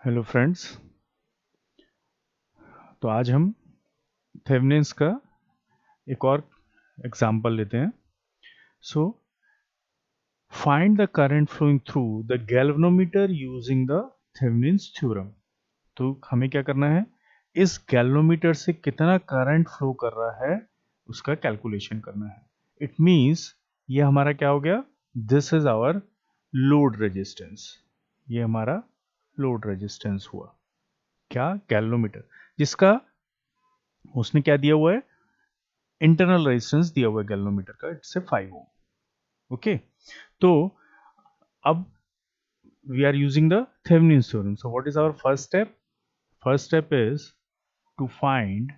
Hello friends. तो आज हम थेवेनिन्स का एक और एग्जांपल लेते हैं। So find the current flowing through the galvanometer using the Thevenin's theorem. तो हमें क्या करना है, इस गैल्वेनोमीटर से कितना करंट फ्लो कर रहा है उसका कैलकुलेशन करना है। इट मींस ये हमारा क्या हो गया, this is our load resistance. ये हमारा लोड रेजिस्टेंस हुआ क्या, गैल्वेनोमीटर, जिसका उसने क्या दिया हुआ है, इंटरनल रेजिस्टेंस दिया हुआ है गैल्वेनोमीटर का, इट्स ए 5 ओम। ओके, तो अब we are using the Thevenin's theorem. So what is our first step? First step is to find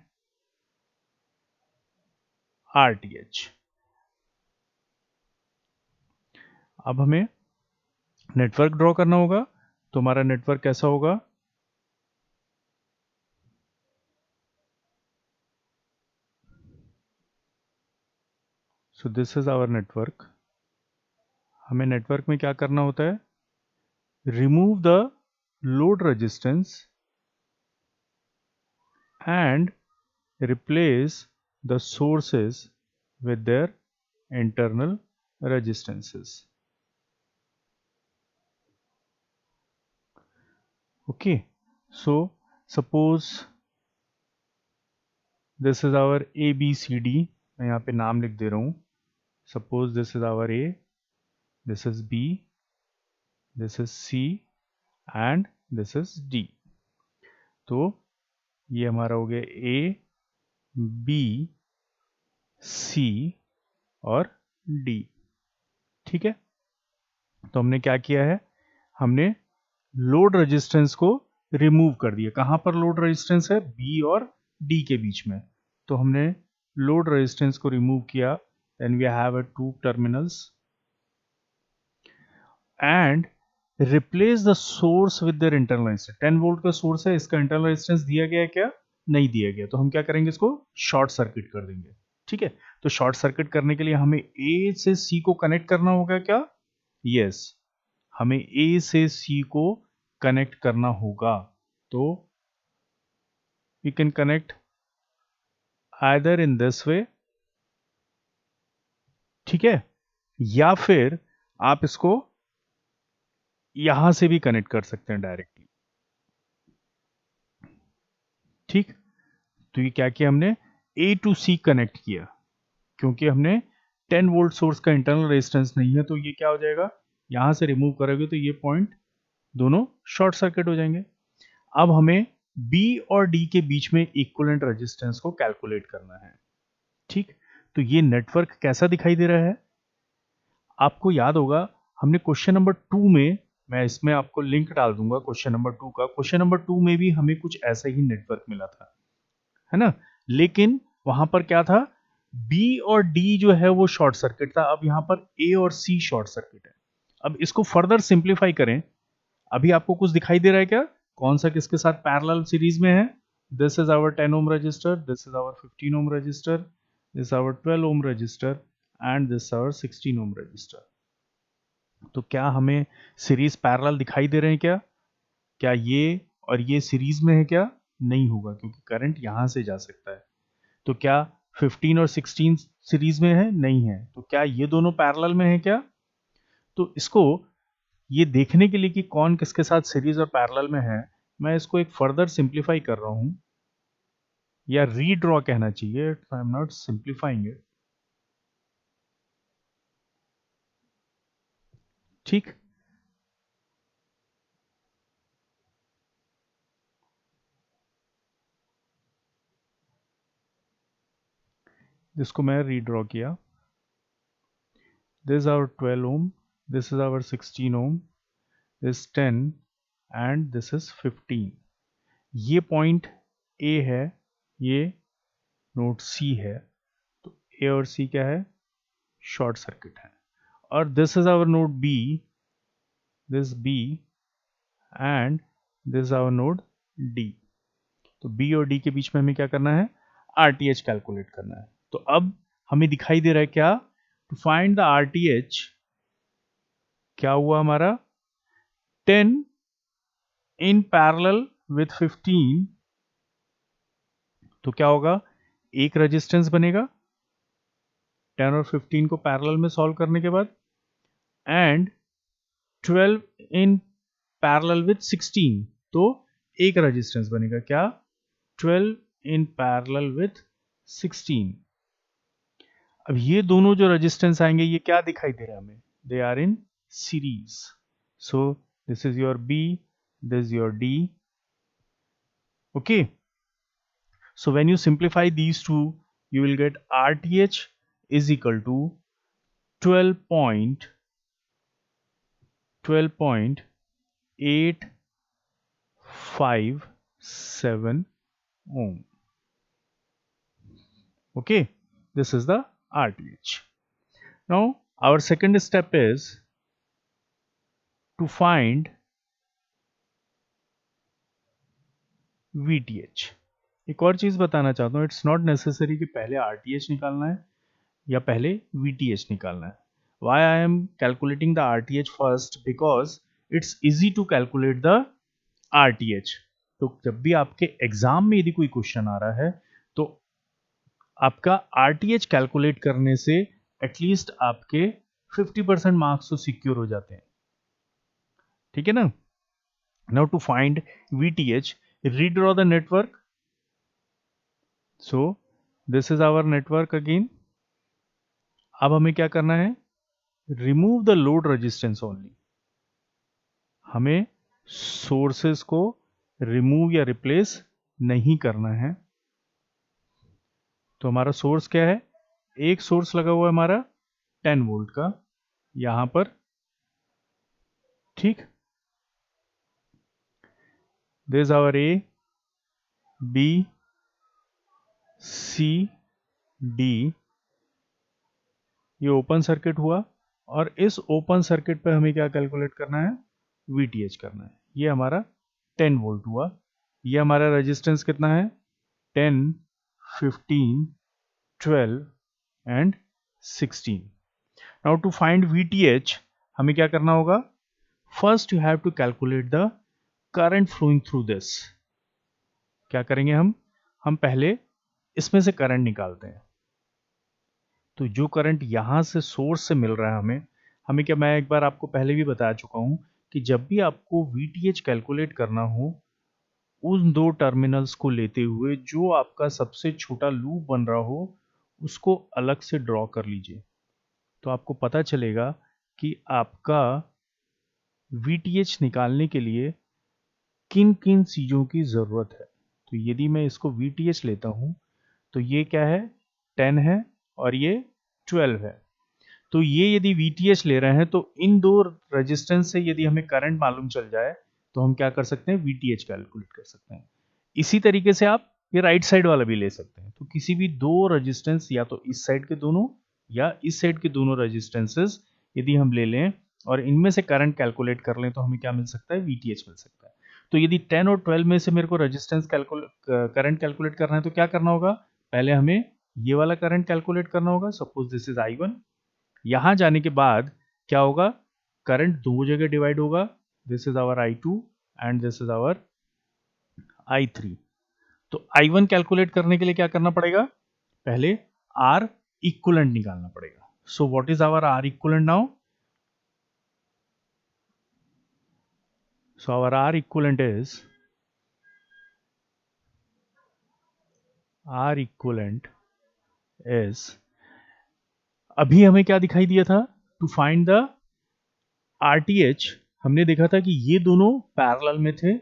RTH. अब हमें नेटवर्क ड्रॉ करना होगा। तो हमारा नेटवर्क कैसा होगा, so this is our network. हमें नेटवर्क में क्या करना होता है, remove the load resistance and replace the sources with their internal resistances. Okay, so suppose this is our ABCD। मैं यहाँ पे नाम लिख दे रहा हूँ। Suppose this is our A, this is B, this is C and this is D। तो ये हमारा हो गया A, B, C और D। ठीक है, तो हमने क्या किया है, हमने लोड रेजिस्टेंस को रिमूव कर दिया। कहां पर लोड रेजिस्टेंस है, बी और डी के बीच में। तो हमने लोड रेजिस्टेंस को रिमूव किया, then we have a two terminals and replace the source with their internal resistance. 10 volt का सोर्स है, इसका इंटरनल रेजिस्टेंस दिया गया है क्या, नहीं दिया गया। तो हम क्या करेंगे, इसको शॉर्ट सर्किट कर देंगे। ठीक है, तो शॉर्ट सर्किट करने के लिए हमें ए से सी को कनेक्ट करना होगा क्या, यस, हमें ए से सी को कनेक्ट करना होगा। तो we can connect either in this way, ठीक है, या फिर आप इसको यहां से भी कनेक्ट कर सकते हैं डायरेक्टली। ठीक, तो ये क्या किया हमने, ए टू सी कनेक्ट किया, क्योंकि हमने 10 वोल्ट सोर्स का इंटरनल रेजिस्टेंस नहीं है, तो ये क्या हो जाएगा, यहां से रिमूव करोगे तो ये पॉइंट दोनों शॉर्ट सर्किट हो जाएंगे। अब हमें बी और डी के बीच में इक्विवेलेंट रेजिस्टेंस को कैलकुलेट करना है। ठीक, तो ये नेटवर्क कैसा दिखाई दे रहा है, आपको याद होगा हमने क्वेश्चन नंबर 2 में, मैं इसमें आपको लिंक डाल दूंगा क्वेश्चन नंबर 2 का, क्वेश्चन नंबर 2 में भी हमें कुछ ऐसा ही नेटवर्क मिला था, है ना। लेकिन वहां पर क्या था, बी और डी जो है वो शॉर्ट सर्किट था, अब यहां पर ए और सी शॉर्ट सर्किट है। अब इसको फर्दर सिंप्लीफाई करें, अभी आपको कुछ दिखाई दे रहा है क्या, कौन सा किसके साथ पैरेलल सीरीज में है, this is our 10 ohm resistor, this is our 15 ohm resistor, this our 12 ohm resistor and this our 16 ohm resistor. तो क्या हमें सीरीज पैरेलल दिखाई दे रहे हैं क्या, क्या ये और ये सीरीज में है क्या, नहीं होगा, क्योंकि करंट यहां से जा सकता है। तो क्या 15 और 16 सीरीज में है, नहीं है, तो क्या ये दोनों पैरेलल में है क्या। तो इसको ये देखने के लिए कि कौन किसके साथ सीरीज और पैरेलल में है, मैं इसको एक फर्दर सिंप्लीफाई कर रहा हूं, या रीड्रॉ कहना चाहिए, I am not simplifying it. ठीक, जिसको मैं रीड्रॉ किया, this our 12 ohm, this is our 16 ohm, this 10 and this is 15। ये पॉइंट ए है, ये नोड सी है, तो ए और सी क्या है, शॉर्ट सर्किट है। और this is our node B, this B and this our node D. तो बी और डी के बीच में हमें क्या करना है, आरटीएच कैलकुलेट करना है। तो अब हमें दिखाई दे रहा है क्या, टू फाइंड द आरटीएच क्या हुआ हमारा, 10 इन पैरेलल विथ 15, तो क्या होगा, एक रेजिस्टेंस बनेगा 10 और 15 को पैरेलल में सॉल्व करने के बाद, एंड 12 इन पैरेलल विथ 16, तो एक रेजिस्टेंस बनेगा क्या, 12 इन पैरेलल विथ 16। अब ये दोनों जो रेजिस्टेंस आएंगे ये क्या दिखाई दे रहा है हमें, they are in series. So this is your B, this is your D. Okay, so when you simplify these two, you will get RTH is equal to 12.857 ohm. Okay, this is the RTH. Now our second step is to find VTH. एक और चीज बताना चाहता हूं, it's not necessary कि पहले RTH निकालना है या पहले VTH निकालना है. Why I am calculating the RTH first? Because it's easy to calculate the RTH. तो जब भी आपके एग्जाम में यदि कोई क्वेश्चन आ रहा है तो आपका RTH कैलकुलेट करने से एटलीस्ट आपके 50% मार्क्स तो सिक्योर हो जाते हैं. ठीक है ना. Now to find VTH, redraw the network. So this is our network again. अब हमें क्या करना है, remove the load resistance only. हमें सोर्सेस को रिमूव या रिप्लेस नहीं करना है. तो हमारा सोर्स क्या है, एक सोर्स लगा हुआ है हमारा 10 वोल्ट का यहां पर. ठीक, this is our A, B, C, D. ये ओपन सर्किट हुआ और इस ओपन सर्किट पे हमें क्या कैलकुलेट करना है, VTH करना है. ये हमारा 10 वोल्ट हुआ. ये हमारा रेजिस्टेंस कितना है, 10, 15, 12 and 16. Now to find VTH हमें क्या करना होगा, first you have to calculate the current flowing through this. क्या करेंगे हम पहले इसमें से करंट निकालते हैं. तो जो करंट यहां से सोर्स से मिल रहा है हमें क्या, मैं एक बार आपको पहले भी बता चुका हूं कि जब भी आपको VTH कैलकुलेट करना हो, उन दो टर्मिनल्स को लेते हुए जो आपका सबसे छोटा लूप बन रहा हो उसको अलग से ड्रॉ कर लीजिए. तो आपको पता चलेगा कि आपका VTH निकालने के लिए किन किन चीजों की जरूरत है. तो यदि मैं इसको VTH लेता हूं तो ये क्या है, 10 है और ये 12 है. तो ये यदि VTH ले रहे हैं तो इन दो रेजिस्टेंस से यदि हमें करंट मालूम चल जाए तो हम क्या कर सकते हैं, VTH कैलकुलेट कर सकते हैं. इसी तरीके से आप ये राइट साइड वाला भी ले सकते हैं. तो किसी भी दो रेजिस्टेंस, या तो इस साइड के दोनों या इस साइड के दोनों रेजिस्टेंसेस यदि हम ले लें और इनमें से करंट कैलकुलेट कर लें तो हमें क्या मिल सकता है, VTH मिल सकता है. तो यदि 10 और 12 में से मेरे को रेजिस्टेंस करंट कैलकुलेट करना है तो क्या करना होगा, पहले हमें ये वाला करंट कैलकुलेट करना होगा. Suppose this is I1. यहां जाने के बाद क्या होगा, करंट दो जगह डिवाइड होगा. This is our I2 and this is our I3. तो I1 कैलकुलेट करने के लिए क्या करना पड़ेगा, पहले R इक्विवेलेंट निकालना पड़ेगा. So what is our R equivalent now, so our R equivalent is अभी हमें क्या दिखाई दिया था, टू फाइंड द RTH. हमने देखा था कि ये दोनों पैरेलल में थे,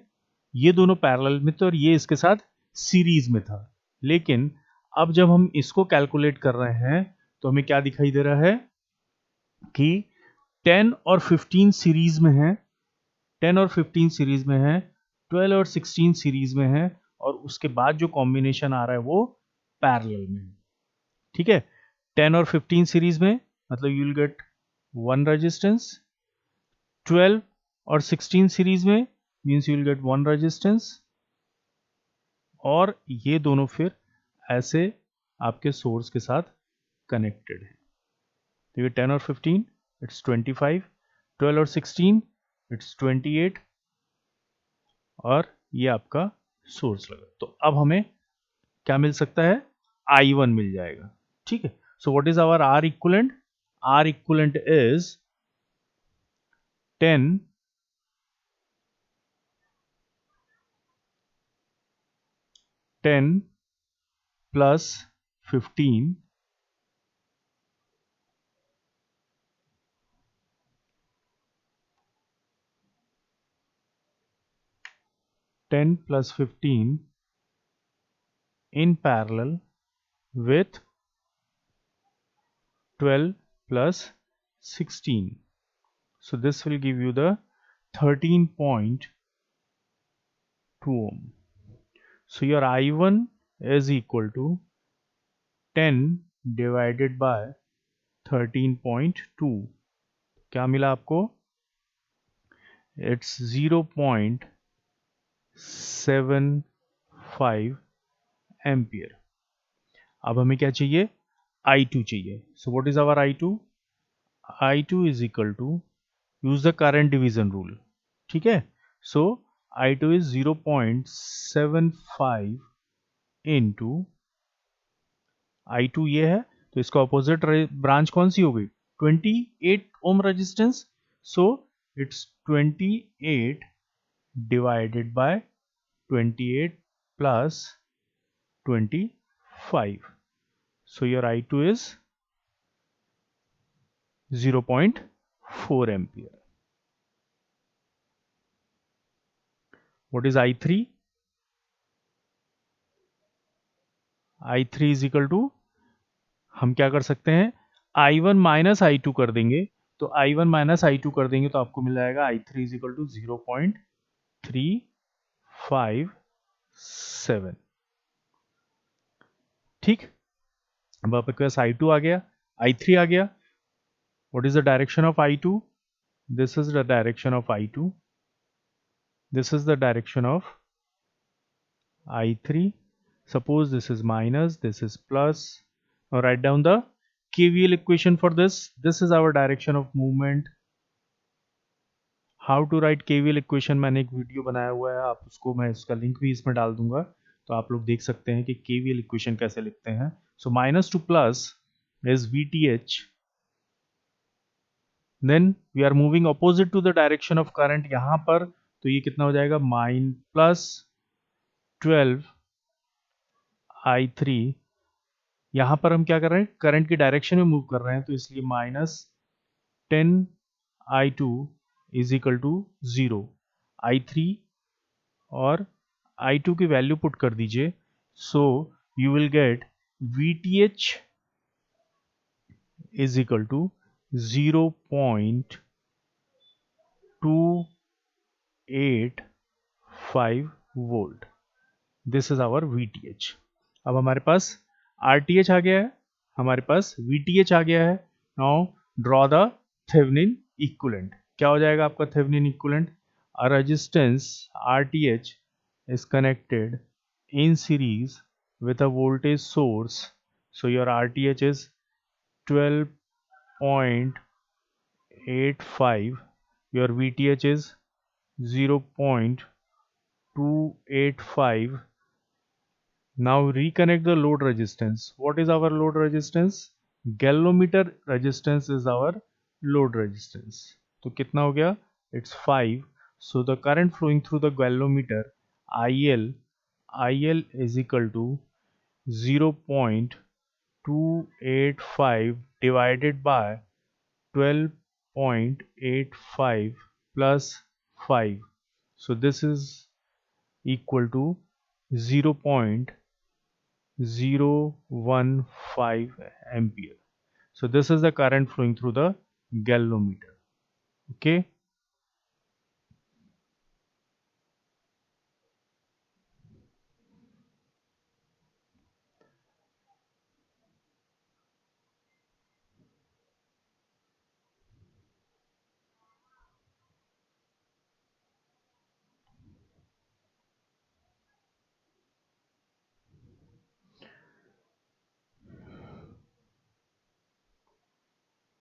ये दोनों पैरेलल में थे और ये इसके साथ सीरीज में था. लेकिन अब जब हम इसको कैलकुलेट कर रहे हैं तो हमें क्या दिखाई दे रहा है कि 10 और 15 सीरीज में है, 10 और 15 सीरीज में है, 12 और 16 सीरीज में है और उसके बाद जो कॉम्बिनेशन आ रहा है वो पैरेलल में है. ठीक है, 10 और 15 सीरीज में मतलब you will get one resistance, 12 और 16 सीरीज में means you will get one resistance, और ये दोनों फिर ऐसे आपके सोर्स के साथ कनेक्टेड है. तो ये 10 और 15 इट्स 25, 12 और 16 इट्स 28, और ये आपका सोर्स लगा। तो अब हमें क्या मिल सकता है, I1 मिल जाएगा। ठीक है, so what is our R equivalent? R equivalent is 10 plus 15 10 plus 15 in parallel with 12 plus 16. So this will give you the 13.2 ohm. So your I1 is equal to 10 divided by 13.2. क्या मिला आपको? It's 0.75 ampere. अब हमें क्या चाहिए? I2 चाहिए। So what is our I2? I2 is equal to, use the current division rule। ठीक है, so I2 is 0.75 into I2 ये है, तो इसका ऑपोजिट ब्रांच कौन सी हो गई? 28 ohm resistance. So it's 28 divided by 28 plus 25। So your I2 is 0.4 ampere. What is I3? I3 is equal to, हम क्या कर सकते हैं, I1 माइनस I2 कर देंगे। तो I1 माइनस I2 कर देंगे तो आपको मिल जाएगा I3 इज इक्वल टू 0.357। ठीक, अब आपके पास I2 आ गया, I3 आ गया। What is the direction of I2? This is the direction of I2, this is the direction of I3। suppose this is minus, this is plus. Now write down the KVL equation for this. This is our direction of movement। How to write KVL equation मैंने एक video बनाया हुआ है, आप उसको, मैं इसका link भी इसमें डाल दूंगा, तो आप लोग देख सकते हैं कि केवीएल इक्वेशन कैसे लिखते हैं। So minus two plus is VTH, then we are moving opposite to the direction of current यहां पर, तो ये कितना हो जाएगा, माइन प्लस 12I3। यहां पर हम क्या कर रहे हैं, करंट की डायरेक्शन में मूव कर रहे हैं, तो इसलिए minus 10I2 is equal to 0। I3 और I2 की वैल्यू पुट कर दीजिए। So you will get VTH is equal to 0.285 volt. This is our VTH। अब हमारे पास RTH आ गया है, हमारे पास VTH आ गया है। Now draw the Thevenin equivalent. क्या हो जाएगा आपका Thevenin equivalent? A resistance RTH is connected in series with a voltage source. So your RTH is 12.85, your VTH is 0.285. Now reconnect the load resistance. What is our load resistance? Galvanometer resistance is our load resistance. तो कितना हो गया? It's 5. So the current flowing through the galvanometer IL is equal to 0.285 divided by 12.85 plus 5. So this is equal to 0.015 ampere. So this is the current flowing through the galvanometer. Okay.